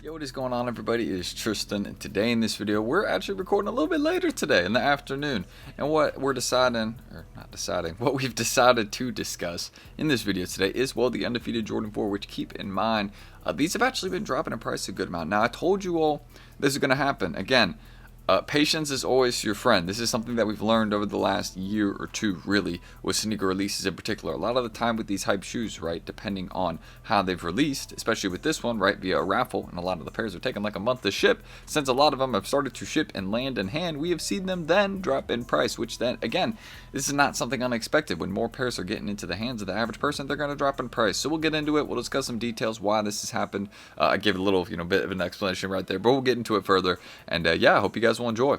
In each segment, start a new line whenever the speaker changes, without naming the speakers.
Yo, what is going on, everybody? It is Tristan, and today in this video we're actually recording a little bit later today in the afternoon. And what we're deciding, or not deciding, what we've decided to discuss in this video today is, well, the undefeated Jordan 4, which, keep in mind, these have actually been dropping in price a good amount. Now, I told you all this is going to happen. Again, patience is always your friend. This is something that we've learned over the last year or two, really, with sneaker releases in particular. A lot of the time with these hype shoes, right, depending on how they've released, especially with this one, right, via a raffle, and a lot of the pairs are taking like a month to ship. Since a lot of them have started to ship and land in hand, we have seen them then drop in price, which then, again, this is not something unexpected. When more pairs are getting into the hands of the average person, they're going to drop in price. So we'll get into it. We'll discuss some details why this has happened. I gave a little, bit of an explanation right there, but we'll get into it further. And yeah, I hope you guys will enjoy.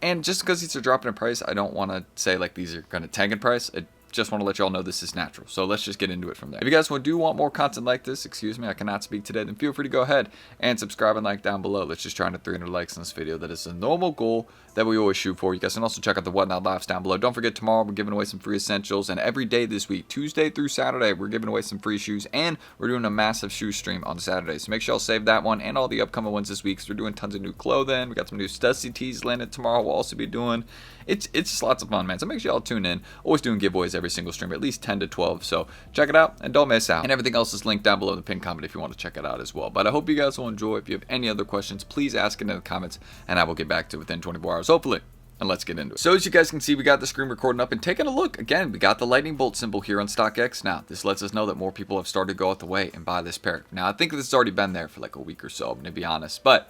And just because these are dropping in price, I don't want to say like these are going to tank in price. I just want to let y'all know this is natural. So let's just get into it from there. If you guys do want more content like this, I cannot speak today, then feel free to go ahead and subscribe and like down below. Let's just try to 300 likes in this video. That is a normal goal that we always shoot for. You guys can also check out the Whatnot Lives down below. Don't forget, tomorrow we're giving away some free essentials, and every day this week, Tuesday through Saturday, we're giving away some free shoes, and we're doing a massive shoe stream on Saturday. So make sure y'all save that one and all the upcoming ones this week, because we're doing tons of new clothing. We got some new Stussy tees landed tomorrow. We'll also be doing, it's just lots of fun, man. So make sure y'all tune in. Always doing giveaways every single stream, at least 10 to 12. So check it out and don't miss out. And everything else is linked down below in the pinned comment if you want to check it out as well. But I hope you guys will enjoy. If you have any other questions, please ask it in the comments, and I will get back to it within 24 hours, hopefully. And let's get into it. So as you guys can see, we got the screen recording up and taking a look. Again, we got the lightning bolt symbol here on StockX. Now, this lets us know that more people have started to go out the way and buy this pair. Now, I think this has already been there for like a week or so, to be honest. But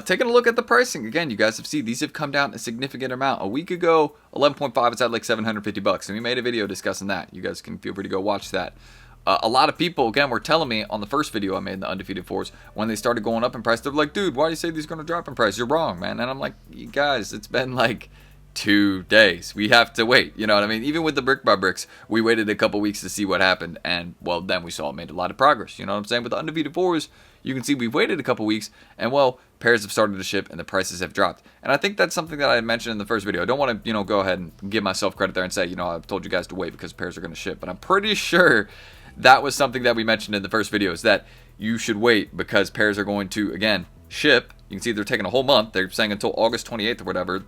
taking a look at the pricing, again, you guys have seen these have come down a significant amount. A week ago, 11.5 is at like $750, and we made a video discussing that. You guys can feel free to go watch that. A lot of people, again, were telling me on the first video I made in the Undefeated 4s, when they started going up in price, they're like, dude, why do you say these are going to drop in price? You're wrong, man. And I'm like, you guys, it's been like 2 days. We have to wait. You know what I mean? Even with the brick by bricks, we waited a couple weeks to see what happened, and well, then we saw it made a lot of progress. You know what I'm saying? With the Undefeated 4s, you can see we've waited a couple weeks, and well, pairs have started to ship and the prices have dropped. And I think that's something that I mentioned in the first video. I don't want to, go ahead and give myself credit there and say, I've told you guys to wait because pairs are going to ship, but I'm pretty sure that was something that we mentioned in the first video, is that you should wait because pairs are going to, again, ship. You can see they're taking a whole month. They're saying until August 28th or whatever,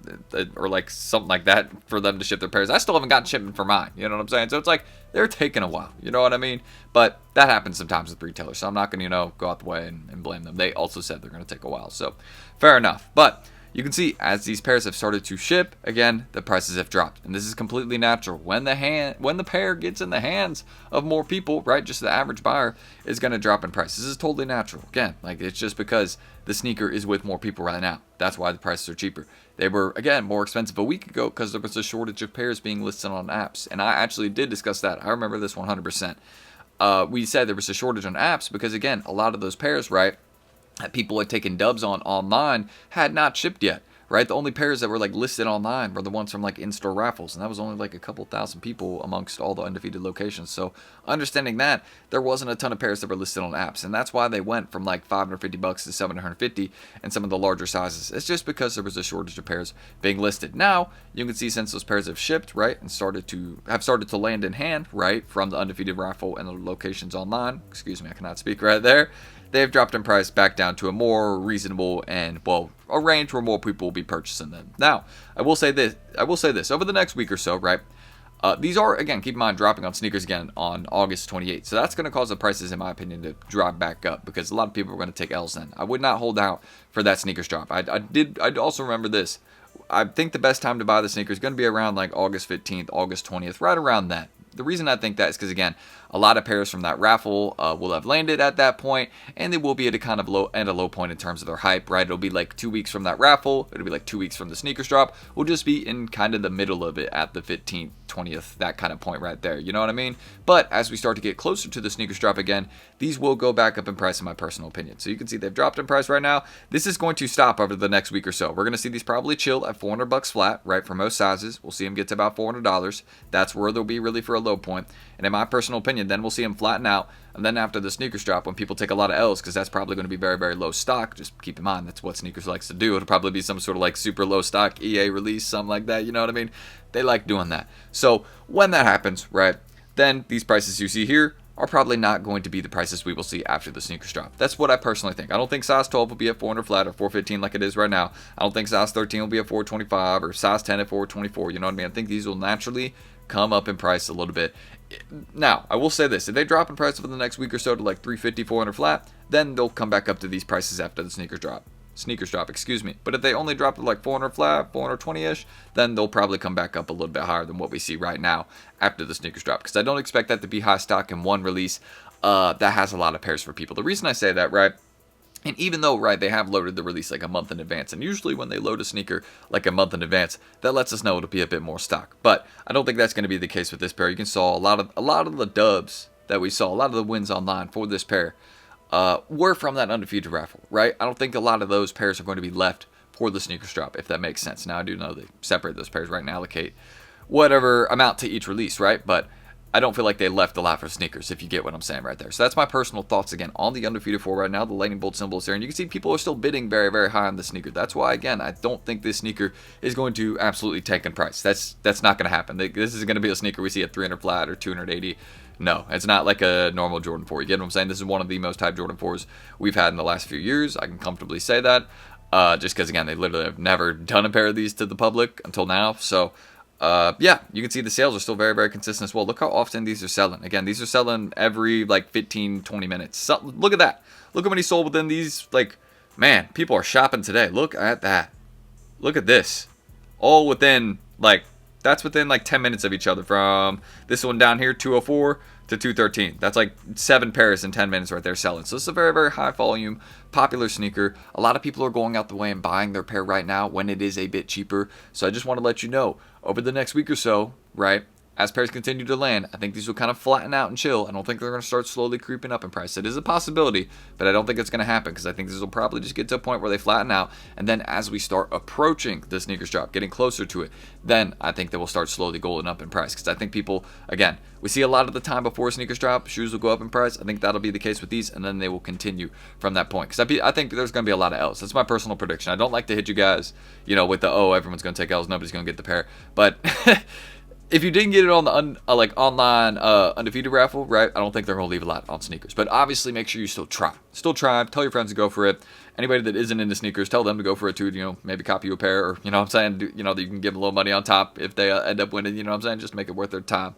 or like something like that, for them to ship their pairs. I still haven't gotten shipment for mine. You know what I'm saying? So it's like they're taking a while. You know what I mean? But that happens sometimes with retailers. So I'm not going to, go out the way and blame them. They also said they're going to take a while. So fair enough. But you can see as these pairs have started to ship, again, the prices have dropped. And this is completely natural. When the pair gets in the hands of more people, right, just the average buyer is going to drop in price. This is totally natural. Again, like, it's just because the sneaker is with more people right now. That's why the prices are cheaper. They were, again, more expensive a week ago because there was a shortage of pairs being listed on apps. And I actually did discuss that. I remember this 100%. We said there was a shortage on apps because, again, a lot of those pairs, right, that people had taken dubs on online had not shipped yet, right? The only pairs that were like listed online were the ones from like in-store raffles, and that was only like a couple thousand people amongst all the undefeated locations. So understanding that, there wasn't a ton of pairs that were listed on apps, and that's why they went from like $550 to $750 and some of the larger sizes. It's just because there was a shortage of pairs being listed. Now you can see, since those pairs have shipped, right, and started to land in hand, right, from the undefeated raffle and the locations online. Excuse me, I cannot speak right there. They've dropped in price back down to a more reasonable and, well, a range where more people will be purchasing them. Now, I will say this over the next week or so, right? These are, again, keep in mind, dropping on sneakers again on August 28th. So that's going to cause the prices, in my opinion, to drive back up, because a lot of people are going to take L's then. I would not hold out for that sneakers drop. I'd also remember this. I think the best time to buy the sneakers is going to be around like August 15th, August 20th, right around that. The reason I think that is because, again, a lot of pairs from that raffle will have landed at that point, and they will be at a kind of low point in terms of their hype, right? It'll be like 2 weeks from that raffle. It'll be like 2 weeks from the sneakers drop. We'll just be in kind of the middle of it at the 15th, 20th, that kind of point right there. You know what I mean? But as we start to get closer to the sneakers drop again, these will go back up in price, in my personal opinion. So you can see they've dropped in price right now. This is going to stop over the next week or so. We're going to see these probably chill at $400 flat, right, for most sizes. We'll see them get to about $400. That's where they'll be really for a low point. And in my personal opinion, then we'll see them flatten out. And then after the sneakers drop, when people take a lot of L's, because that's probably going to be very, very low stock, just keep in mind that's what sneakers likes to do. It'll probably be some sort of like super low stock EA release, something like that. You know what I mean? They like doing that. So when that happens, right, then these prices you see here are probably not going to be the prices we will see after the sneakers drop. That's what I personally think. I don't think size 12 will be at 400 flat or 415 like it is right now. I don't think size 13 will be at 425 or size 10 at 424. You know what I mean? I think these will naturally come up in price a little bit. Now, I will say this. If they drop in price over the next week or so to like 350, 400 flat, then they'll come back up to these prices after the sneakers drop. But if they only drop to like 400 flat, 420-ish, then they'll probably come back up a little bit higher than what we see right now after the sneakers drop. Because I don't expect that to be high stock in one release that has a lot of pairs for people. The reason I say that, right, and even though, right, they have loaded the release like a month in advance, and usually when they load a sneaker like a month in advance, that lets us know it'll be a bit more stock. But I don't think that's going to be the case with this pair. You can saw a lot of the dubs that we saw, a lot of the wins online for this pair were from that undefeated raffle, right? I don't think a lot of those pairs are going to be left for the sneakers drop, if that makes sense. Now, I do know they separate those pairs, right, and allocate whatever amount to each release, right? But I don't feel like they left a lot for sneakers, if you get what I'm saying right there. So that's my personal thoughts, again, on the undefeated 4 right now. The lightning bolt symbol is there, and you can see people are still bidding very, very high on the sneaker. That's why, again, I don't think this sneaker is going to absolutely tank in price. That's not going to happen. This is going to be a sneaker we see at 300 flat or 280. No, it's not like a normal Jordan 4. You get what I'm saying? This is one of the most hyped Jordan 4s we've had in the last few years. I can comfortably say that. Just because, again, they literally have never done a pair of these to the public until now. So, yeah, you can see the sales are still very, very consistent as well. Look how often these are selling. Again, these are selling every, like, 15, 20 minutes. So, look at that. Look how many sold within these. Like, man, people are shopping today. Look at that. Look at this. All within, like, that's within, like, 10 minutes of each other. From this one down here, 204 to 213. That's like 7 pairs in 10 minutes right there selling. So this is a very, very high volume, popular sneaker. A lot of people are going out the way and buying their pair right now when it is a bit cheaper. So I just want to let you know, over the next week or so, right, as pairs continue to land, I think these will kind of flatten out and chill. I don't think they're going to start slowly creeping up in price. It is a possibility, but I don't think it's going to happen because I think this will probably just get to a point where they flatten out. And then as we start approaching the sneakers drop, getting closer to it, then I think they will start slowly going up in price. Because I think people, again, we see a lot of the time before sneakers drop, shoes will go up in price. I think that'll be the case with these, and then they will continue from that point. Because I think there's going to be a lot of L's. That's my personal prediction. I don't like to hit you guys, you know, with the, oh, everyone's going to take L's, nobody's going to get the pair. But if you didn't get it on the online undefeated raffle, right, I don't think they're going to leave a lot on sneakers. But obviously, make sure you still try. Still try. Tell your friends to go for it. Anybody that isn't into sneakers, tell them to go for it too. You know, maybe copy you a pair, or, you know what I'm saying, you know, that you can give them a little money on top if they end up winning. You know what I'm saying? Just make it worth their time.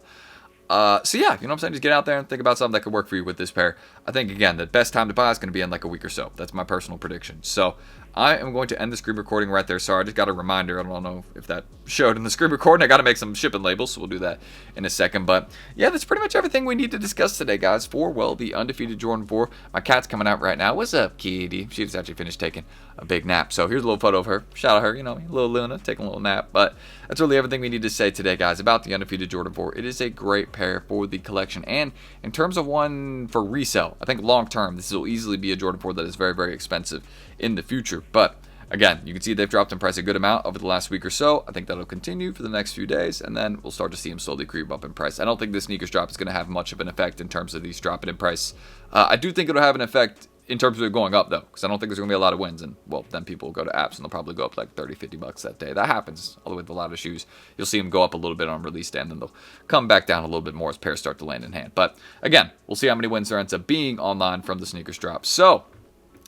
So yeah, you know what I'm saying? Just get out there and think about something that could work for you with this pair. I think, again, the best time to buy is going to be in like a week or so. That's my personal prediction. So I am going to end the screen recording right there. Sorry, I just got a reminder. I don't know if that showed in the screen recording. I got to make some shipping labels, so we'll do that in a second. But yeah, that's pretty much everything we need to discuss today, guys, for, well, the undefeated Jordan 4. My cat's coming out right now. What's up, kitty? She just actually finished taking a big nap. So here's a little photo of her. Shout out her, you know, little Luna taking a little nap. But that's really everything we need to say today, guys, about the undefeated Jordan 4. It is a great pair for the collection. And in terms of one for resale, I think long term, this will easily be a Jordan 4 that is very, very expensive in the future. But again, you can see they've dropped in price a good amount over the last week or so. I think that'll continue for the next few days, and then we'll start to see them slowly creep up in price. I don't think this sneakers drop is going to have much of an effect in terms of these dropping in price. I do think it'll have an effect in terms of it going up, though, because I don't think there's going to be a lot of wins. And, well, then people will go to apps, and they'll probably go up like 30, 50 bucks that day. That happens all the way with a lot of shoes. You'll see them go up a little bit on release day, and then they'll come back down a little bit more as pairs start to land in hand. But, again, we'll see how many wins there ends up being online from the sneakers drop. So,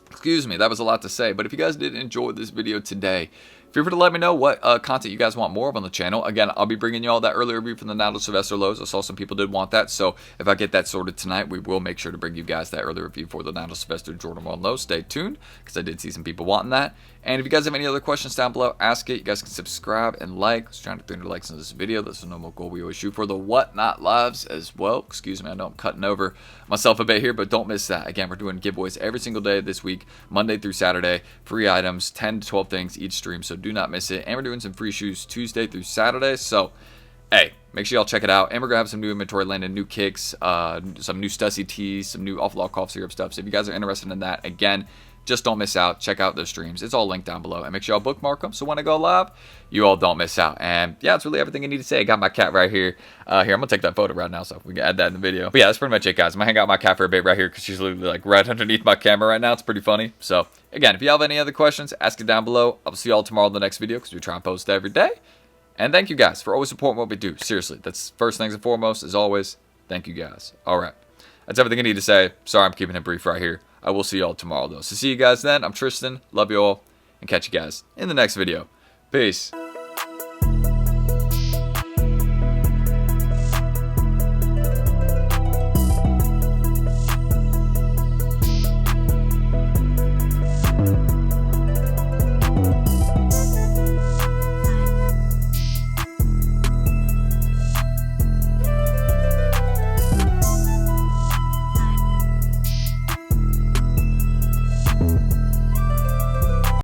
excuse me, that was a lot to say, but if you guys did enjoy this video today, feel free to let me know what content you guys want more of on the channel. Again, I'll be bringing you all that early review from the Nando Sylvester lows. I saw some people did want that, so if I get that sorted tonight, we will make sure to bring you guys that early review for the Nando Sylvester Jordan 1 low. Stay tuned, because I did see some people wanting that. And if you guys have any other questions down below, ask it. You guys can subscribe and like. I was trying to 300 likes on this video. That's a normal goal we always shoot for. The Whatnot lives as well. Excuse me, I know I'm cutting over myself a bit here, but don't miss that. Again, we're doing giveaways every single day this week, Monday through Saturday. Free items, 10 to 12 things each stream, so do not miss it. And we're doing some free shoes Tuesday through Saturday, so hey, make sure y'all check it out. And we're gonna have some new inventory landing, new kicks, some new Stussy tees, some new off-law cough syrup stuff. So if you guys are interested in that, again, just don't miss out. Check out those streams. It's all linked down below. And make sure y'all bookmark them so when I go live, you all don't miss out. And yeah, that's really everything I need to say. I got my cat right here. Here, I'm going to take that photo right now so we can add that in the video. But yeah, that's pretty much it, guys. I'm going to hang out my cat for a bit right here because she's literally like right underneath my camera right now. It's pretty funny. So again, if you have any other questions, ask it down below. I'll see y'all tomorrow in the next video because we try and post every day. And thank you guys for always supporting what we do. Seriously, that's first things and foremost. As always, thank you guys. All right. That's everything I need to say. Sorry I'm keeping it brief right here. I will see y'all tomorrow, though. So see you guys then. I'm Tristan. Love you all. And catch you guys in the next video. Peace.